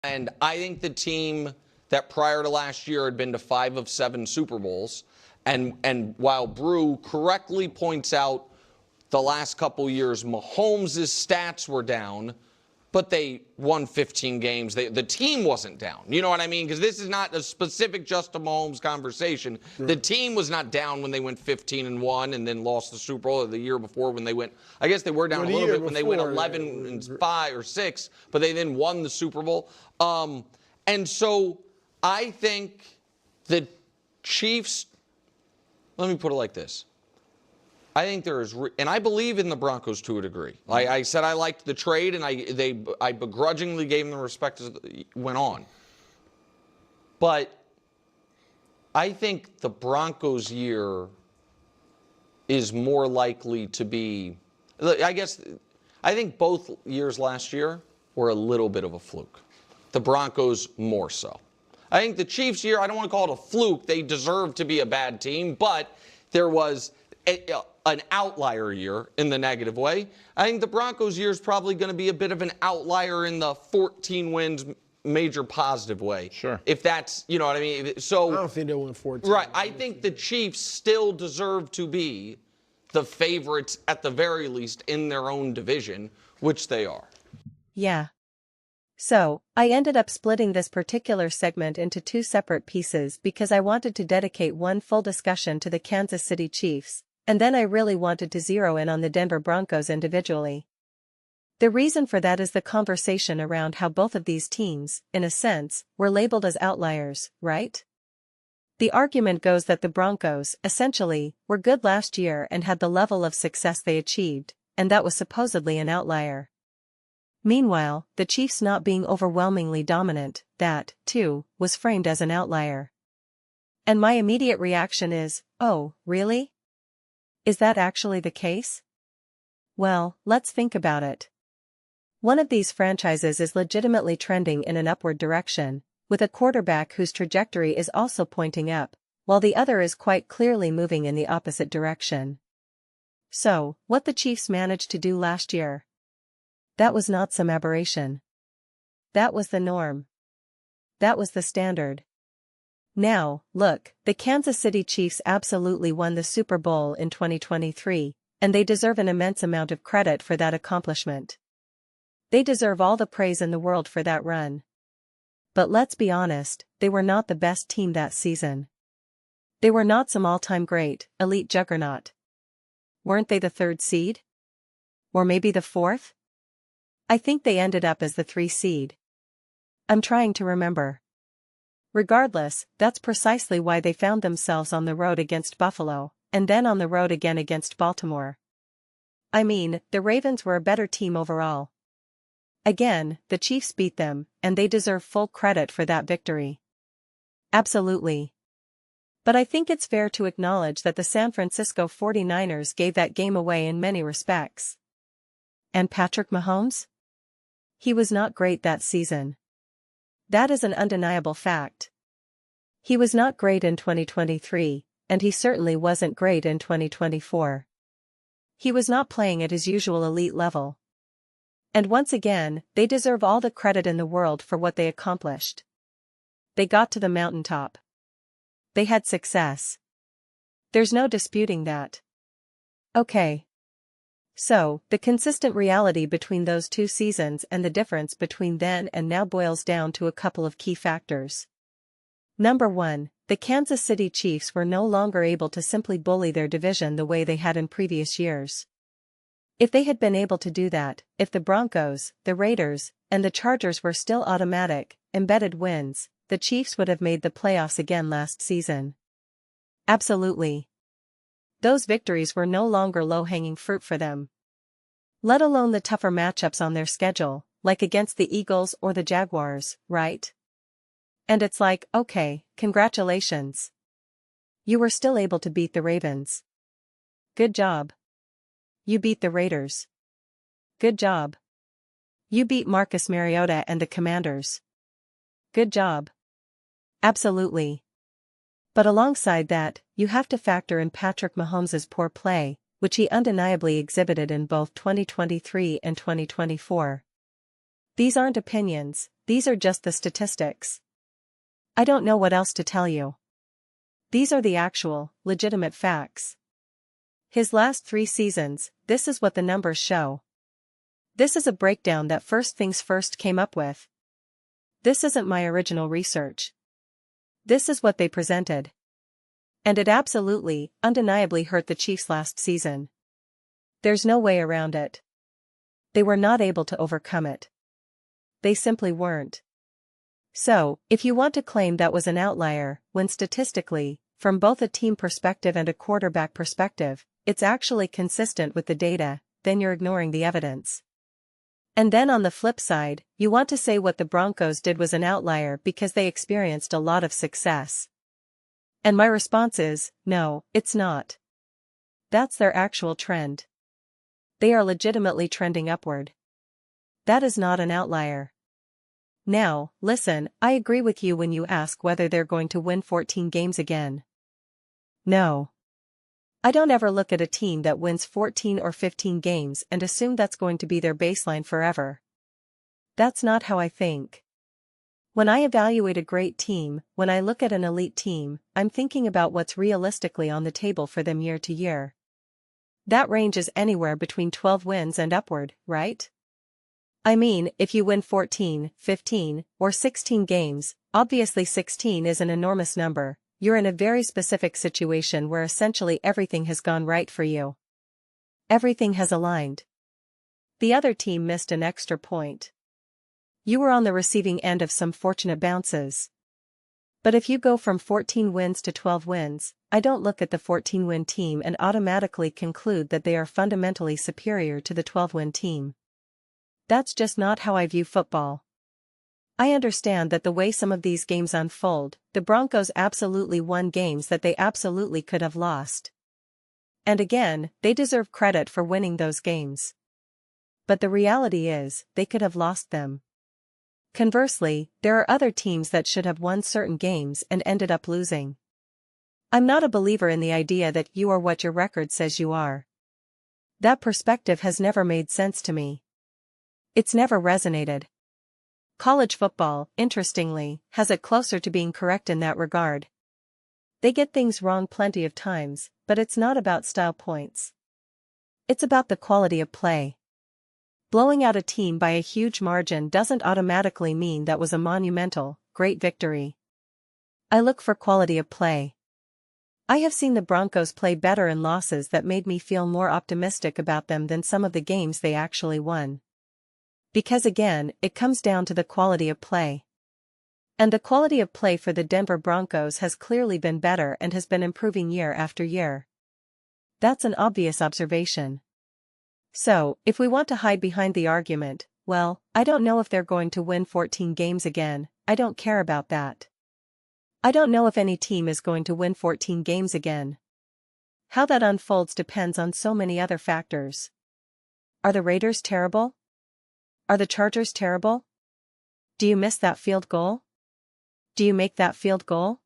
And I think the team that prior to last year had been to 5 of 7 Super Bowls, and while Brew correctly points out the last couple years Mahomes' stats were down, but they won 15 games. The team wasn't down. You know what I mean? Because this is not a specific just to Mahomes conversation. Right. The team was not down when they went 15-1 and then lost the Super Bowl the year before when they went. I guess they were down a little bit when they went 11-5 or 6, but they then won the Super Bowl. And so I think the Chiefs. Let me put it like this. I think there is, and I believe in the Broncos to a degree. I said I liked the trade, and I begrudgingly gave them the respect as it went on. But I think the Broncos' year is more likely to be, I think both years last year were a little bit of a fluke. The Broncos more so. I think the Chiefs' year, I don't want to call it a fluke. They deserve to be a bad team, but there was an outlier year in the negative way. I think the Broncos' year is probably going to be a bit of an outlier in the 14 wins major positive way. Sure. If that's, you know what I mean? So I don't think they'll win 14. Right. I think the Chiefs still deserve to be the favorites at the very least in their own division, which they are. Yeah. So, I ended up splitting this particular segment into 2 separate pieces because I wanted to dedicate one full discussion to the Kansas City Chiefs, and then I really wanted to zero in on the Denver Broncos individually. The reason for that is the conversation around how both of these teams, in a sense, were labeled as outliers, right? The argument goes that the Broncos, essentially, were good last year and had the level of success they achieved, and that was supposedly an outlier. Meanwhile, the Chiefs not being overwhelmingly dominant, that, too, was framed as an outlier. And my immediate reaction is, oh, really? Is that actually the case? Well, let's think about it. One of these franchises is legitimately trending in an upward direction, with a quarterback whose trajectory is also pointing up, while the other is quite clearly moving in the opposite direction. So, what the Chiefs managed to do last year? That was not some aberration. That was the norm. That was the standard. Now, look, the Kansas City Chiefs absolutely won the Super Bowl in 2023, and they deserve an immense amount of credit for that accomplishment. They deserve all the praise in the world for that run. But let's be honest, they were not the best team that season. They were not some all-time great, elite juggernaut. Weren't they the 3rd seed? Or maybe the 4th? I think they ended up as the 3 seed. I'm trying to remember. Regardless, that's precisely why they found themselves on the road against Buffalo, and then on the road again against Baltimore. I mean, the Ravens were a better team overall. Again, the Chiefs beat them, and they deserve full credit for that victory. Absolutely. But I think it's fair to acknowledge that the San Francisco 49ers gave that game away in many respects. And Patrick Mahomes? He was not great that season. That is an undeniable fact. He was not great in 2023, and he certainly wasn't great in 2024. He was not playing at his usual elite level. And once again, they deserve all the credit in the world for what they accomplished. They got to the mountaintop. They had success. There's no disputing that. Okay. So, the consistent reality between those 2 seasons and the difference between then and now boils down to a couple of key factors. Number 1, the Kansas City Chiefs were no longer able to simply bully their division the way they had in previous years. If they had been able to do that, if the Broncos, the Raiders, and the Chargers were still automatic, embedded wins, the Chiefs would have made the playoffs again last season. Absolutely. Those victories were no longer low-hanging fruit for them. Let alone the tougher matchups on their schedule, like against the Eagles or the Jaguars, right? And it's like, okay, congratulations. You were still able to beat the Ravens. Good job. You beat the Raiders. Good job. You beat Marcus Mariota and the Commanders. Good job. Absolutely. But alongside that, you have to factor in Patrick Mahomes' poor play, which he undeniably exhibited in both 2023 and 2024. These aren't opinions, these are just the statistics. I don't know what else to tell you. These are the actual, legitimate facts. His last 3 seasons, this is what the numbers show. This is a breakdown that First Things First came up with. This isn't my original research. This is what they presented. And it absolutely, undeniably hurt the Chiefs last season. There's no way around it. They were not able to overcome it. They simply weren't. So, if you want to claim that was an outlier, when statistically, from both a team perspective and a quarterback perspective, it's actually consistent with the data, then you're ignoring the evidence. And then on the flip side, you want to say what the Broncos did was an outlier because they experienced a lot of success. And my response is, no, it's not. That's their actual trend. They are legitimately trending upward. That is not an outlier. Now, listen, I agree with you when you ask whether they're going to win 14 games again. No. I don't ever look at a team that wins 14 or 15 games and assume that's going to be their baseline forever. That's not how I think. When I evaluate a great team, when I look at an elite team, I'm thinking about what's realistically on the table for them year to year. That range is anywhere between 12 wins and upward, right? I mean, if you win 14, 15, or 16 games, obviously 16 is an enormous number, you're in a very specific situation where essentially everything has gone right for you. Everything has aligned. The other team missed an extra point. You were on the receiving end of some fortunate bounces. But if you go from 14 wins to 12 wins, I don't look at the 14-win team and automatically conclude that they are fundamentally superior to the 12-win team. That's just not how I view football. I understand that the way some of these games unfold, the Broncos absolutely won games that they absolutely could have lost. And again, they deserve credit for winning those games. But the reality is, they could have lost them. Conversely, there are other teams that should have won certain games and ended up losing. I'm not a believer in the idea that you are what your record says you are. That perspective has never made sense to me. It's never resonated. College football, interestingly, has it closer to being correct in that regard. They get things wrong plenty of times, but it's not about style points. It's about the quality of play. Blowing out a team by a huge margin doesn't automatically mean that was a monumental, great victory. I look for quality of play. I have seen the Broncos play better in losses that made me feel more optimistic about them than some of the games they actually won. Because again, it comes down to the quality of play. And the quality of play for the Denver Broncos has clearly been better and has been improving year after year. That's an obvious observation. So, if we want to hide behind the argument, well, I don't know if they're going to win 14 games again, I don't care about that. I don't know if any team is going to win 14 games again. How that unfolds depends on so many other factors. Are the Raiders terrible? Are the Chargers terrible? Do you miss that field goal? Do you make that field goal?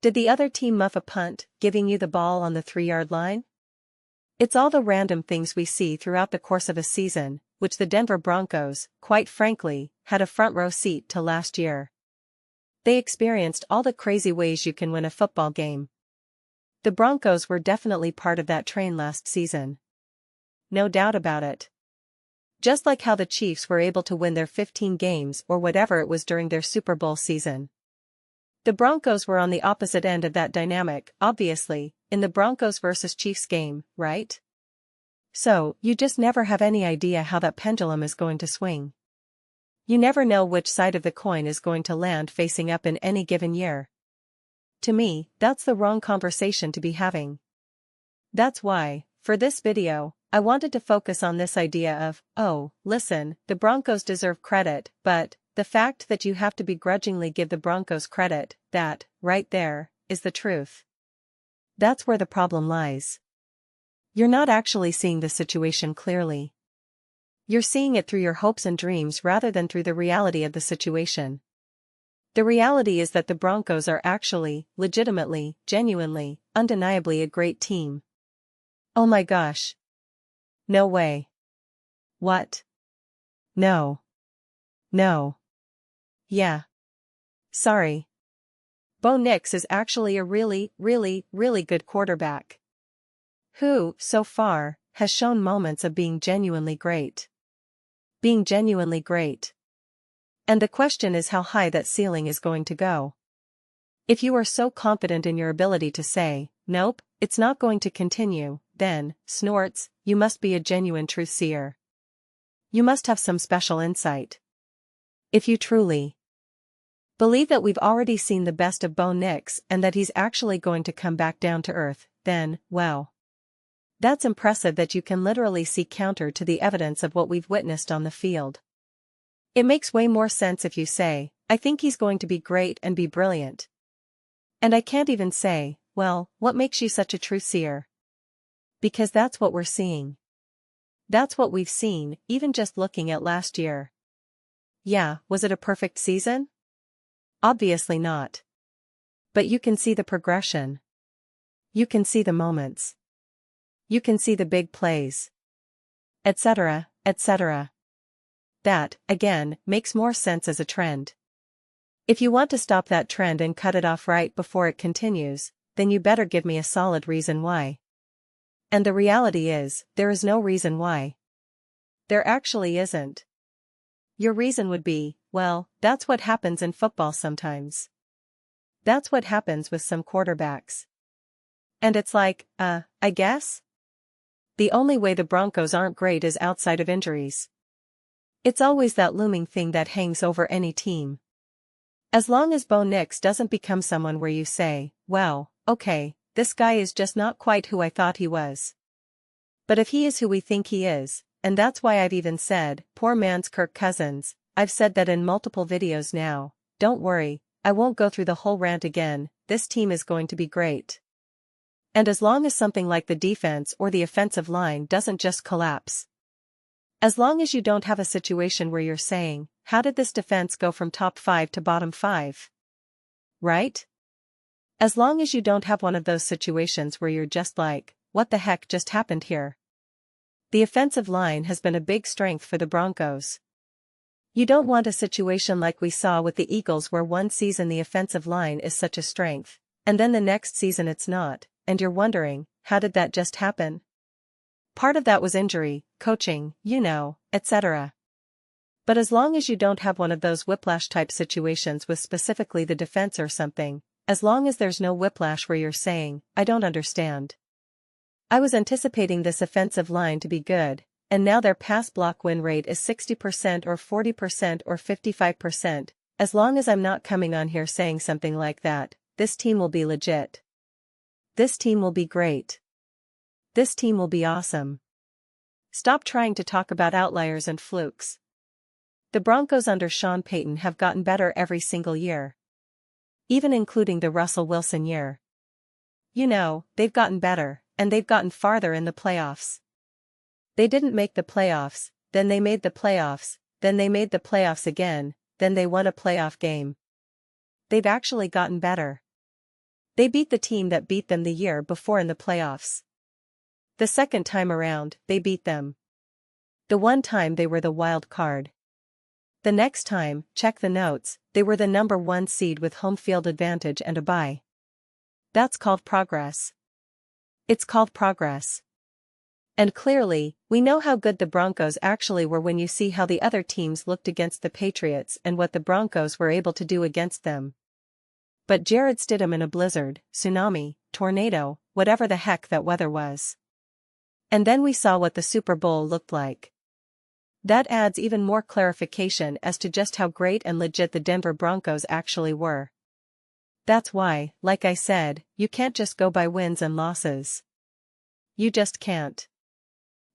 Did the other team muff a punt, giving you the ball on the 3-yard line? It's all the random things we see throughout the course of a season, which the Denver Broncos, quite frankly, had a front row seat to last year. They experienced all the crazy ways you can win a football game. The Broncos were definitely part of that train last season. No doubt about it. Just like how the Chiefs were able to win their 15 games or whatever it was during their Super Bowl season. The Broncos were on the opposite end of that dynamic, obviously, in the Broncos versus Chiefs game, right? So, you just never have any idea how that pendulum is going to swing. You never know which side of the coin is going to land facing up in any given year. To me, that's the wrong conversation to be having. That's why, for this video, I wanted to focus on this idea of, oh, listen, the Broncos deserve credit, but the fact that you have to begrudgingly give the Broncos credit, that, right there, is the truth. That's where the problem lies. You're not actually seeing the situation clearly. You're seeing it through your hopes and dreams rather than through the reality of the situation. The reality is that the Broncos are actually, legitimately, genuinely, undeniably a great team. Oh my gosh. No way. What? No. No. Yeah. Sorry. Bo Nix is actually a really, really, really good quarterback. Who, so far, has shown moments of being genuinely great. Being genuinely great. And the question is how high that ceiling is going to go. If you are so confident in your ability to say, nope, it's not going to continue, then, snorts, you must be a genuine truth seer. You must have some special insight. If you truly believe that we've already seen the best of Bo Nix and that he's actually going to come back down to earth, then, well. That's impressive that you can literally see counter to the evidence of what we've witnessed on the field. It makes way more sense if you say, I think he's going to be great and be brilliant. And I can't even say, well, what makes you such a truth seer? Because that's what we're seeing. That's what we've seen, even just looking at last year. Yeah, was it a perfect season? Obviously not. But you can see the progression. You can see the moments. You can see the big plays. Etc., etc. That, again, makes more sense as a trend. If you want to stop that trend and cut it off right before it continues, then you better give me a solid reason why. And the reality is, there is no reason why. There actually isn't. Your reason would be, well, that's what happens in football sometimes. That's what happens with some quarterbacks. And it's like, I guess? The only way the Broncos aren't great is outside of injuries. It's always that looming thing that hangs over any team. As long as Bo Nix doesn't become someone where you say, well, okay, this guy is just not quite who I thought he was. But if he is who we think he is, and that's why I've even said, poor man's Kirk Cousins, I've said that in multiple videos now, don't worry, I won't go through the whole rant again, this team is going to be great. And as long as something like the defense or the offensive line doesn't just collapse. As long as you don't have a situation where you're saying, how did this defense go from top 5 to bottom 5? Right? As long as you don't have one of those situations where you're just like, what the heck just happened here? The offensive line has been a big strength for the Broncos. You don't want a situation like we saw with the Eagles where one season the offensive line is such a strength, and then the next season it's not, and you're wondering, how did that just happen? Part of that was injury, coaching, etc. But as long as you don't have one of those whiplash-type situations with specifically the defense or something, as long as there's no whiplash where you're saying, I don't understand. I was anticipating this offensive line to be good, and now their pass block win rate is 60% or 40% or 55%, as long as I'm not coming on here saying something like that, this team will be legit. This team will be great. This team will be awesome. Stop trying to talk about outliers and flukes. The Broncos under Sean Payton have gotten better every single year. Even including the Russell Wilson year. They've gotten better, and they've gotten farther in the playoffs. They didn't make the playoffs, then they made the playoffs, then they made the playoffs again, then they won a playoff game. They've actually gotten better. They beat the team that beat them the year before in the playoffs. The second time around, they beat them. The one time they were the wild card. The next time, check the notes, they were the number 1 seed with home field advantage and a bye. That's called progress. It's called progress. And clearly, we know how good the Broncos actually were when you see how the other teams looked against the Patriots and what the Broncos were able to do against them. But Jared Stidham in a blizzard, tsunami, tornado, whatever the heck that weather was. And then we saw what the Super Bowl looked like. That adds even more clarification as to just how great and legit the Denver Broncos actually were. That's why, like I said, you can't just go by wins and losses. You just can't.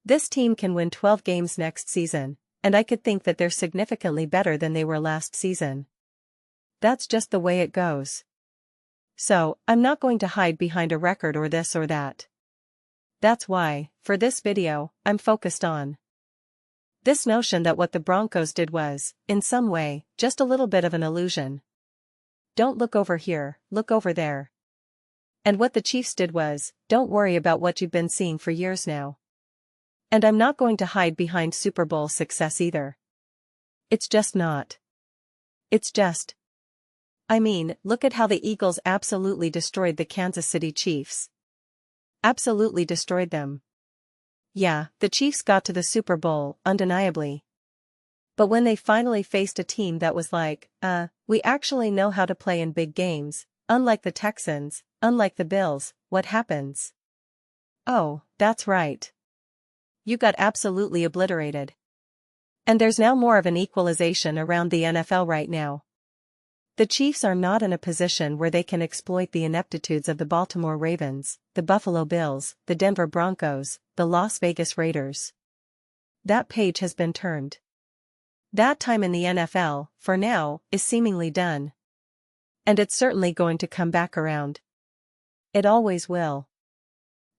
This team can win 12 games next season, and I could think that they're significantly better than they were last season. That's just the way it goes. So, I'm not going to hide behind a record or this or that. That's why, for this video, I'm focused on this notion that what the Broncos did was, in some way, just a little bit of an illusion. Don't look over here, look over there. And what the Chiefs did was, don't worry about what you've been seeing for years now. And I'm not going to hide behind Super Bowl success either. It's just not. It's just. I mean, look at how the Eagles absolutely destroyed the Kansas City Chiefs. Absolutely destroyed them. Yeah, the Chiefs got to the Super Bowl, undeniably. But when they finally faced a team that was like, we actually know how to play in big games, unlike the Texans, unlike the Bills, what happens? Oh, that's right. You got absolutely obliterated. And there's now more of an equalization around the NFL right now. The Chiefs are not in a position where they can exploit the ineptitudes of the Baltimore Ravens, the Buffalo Bills, the Denver Broncos, the Las Vegas Raiders. That page has been turned. That time in the NFL, for now, is seemingly done. And it's certainly going to come back around. It always will.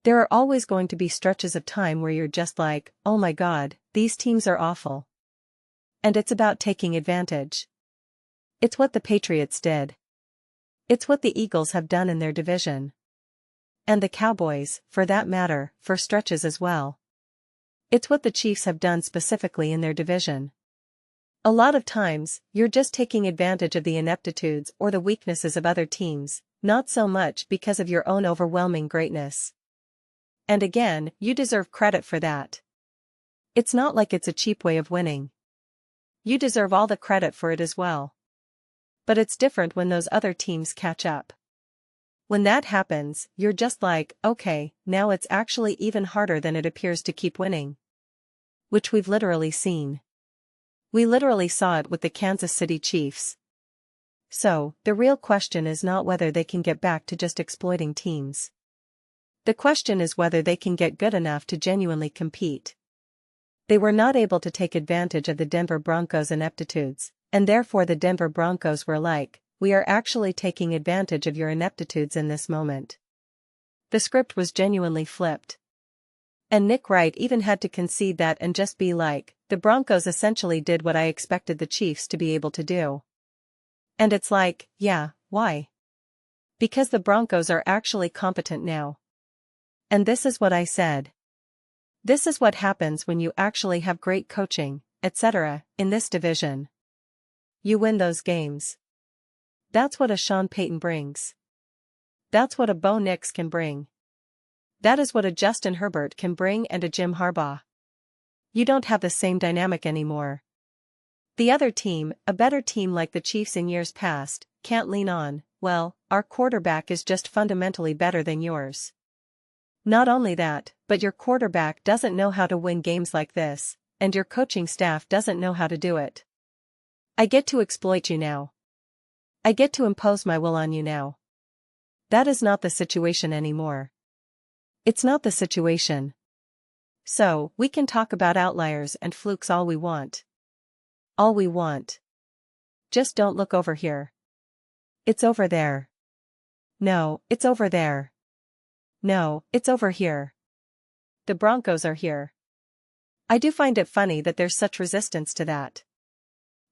There are always going to be stretches of time where you're just like, oh my God, these teams are awful. And it's about taking advantage. It's what the Patriots did. It's what the Eagles have done in their division. And the Cowboys, for that matter, for stretches as well. It's what the Chiefs have done specifically in their division. A lot of times, you're just taking advantage of the ineptitudes or the weaknesses of other teams, not so much because of your own overwhelming greatness. And again, you deserve credit for that. It's not like it's a cheap way of winning. You deserve all the credit for it as well. But it's different when those other teams catch up. When that happens, you're just like, okay, now it's actually even harder than it appears to keep winning. Which we've literally seen. We literally saw it with the Kansas City Chiefs. So, the real question is not whether they can get back to just exploiting teams. The question is whether they can get good enough to genuinely compete. They were not able to take advantage of the Denver Broncos' ineptitudes, and therefore the Denver Broncos were like, we are actually taking advantage of your ineptitudes in this moment. The script was genuinely flipped. And Nick Wright even had to concede that and just be like, the Broncos essentially did what I expected the Chiefs to be able to do. And it's like, yeah, why? Because the Broncos are actually competent now. And this is what I said. This is what happens when you actually have great coaching, etc., in this division. You win those games. That's what a Sean Payton brings. That's what a Bo Nix can bring. That is what a Justin Herbert can bring and a Jim Harbaugh. You don't have the same dynamic anymore. The other team, a better team like the Chiefs in years past, can't lean on, well, our quarterback is just fundamentally better than yours. Not only that, but your quarterback doesn't know how to win games like this, and your coaching staff doesn't know how to do it. I get to exploit you now. I get to impose my will on you now. That is not the situation anymore. It's not the situation. So, we can talk about outliers and flukes all we want. All we want. Just don't look over here. It's over there. No, it's over there. No, it's over here. The Broncos are here. I do find it funny that there's such resistance to that.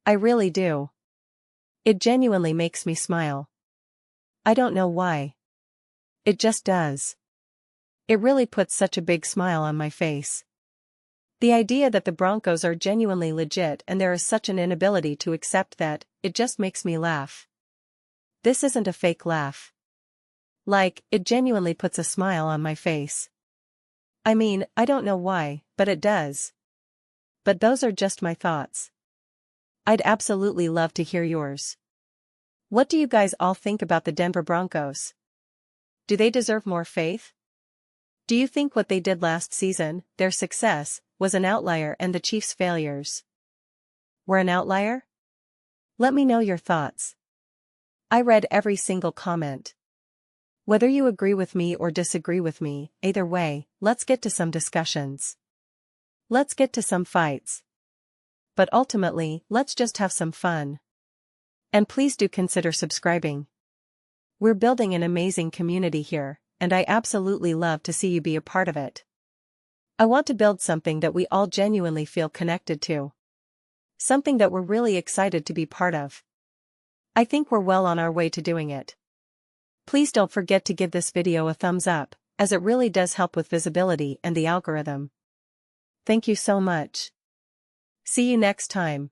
I really do. It genuinely makes me smile. I don't know why. It just does. It really puts such a big smile on my face. The idea that the Broncos are genuinely legit and there is such an inability to accept that, it just makes me laugh. This isn't a fake laugh. Like, it genuinely puts a smile on my face. I mean, I don't know why, but it does. But those are just my thoughts. I'd absolutely love to hear yours. What do you guys all think about the Denver Broncos? Do they deserve more faith? Do you think what they did last season, their success, was an outlier and the Chiefs' failures were an outlier? Let me know your thoughts. I read every single comment. Whether you agree with me or disagree with me, either way, let's get to some discussions. Let's get to some fights. But ultimately, let's just have some fun. And please do consider subscribing. We're building an amazing community here, and I absolutely love to see you be a part of it. I want to build something that we all genuinely feel connected to. Something that we're really excited to be part of. I think we're well on our way to doing it. Please don't forget to give this video a thumbs up, as it really does help with visibility and the algorithm. Thank you so much. See you next time.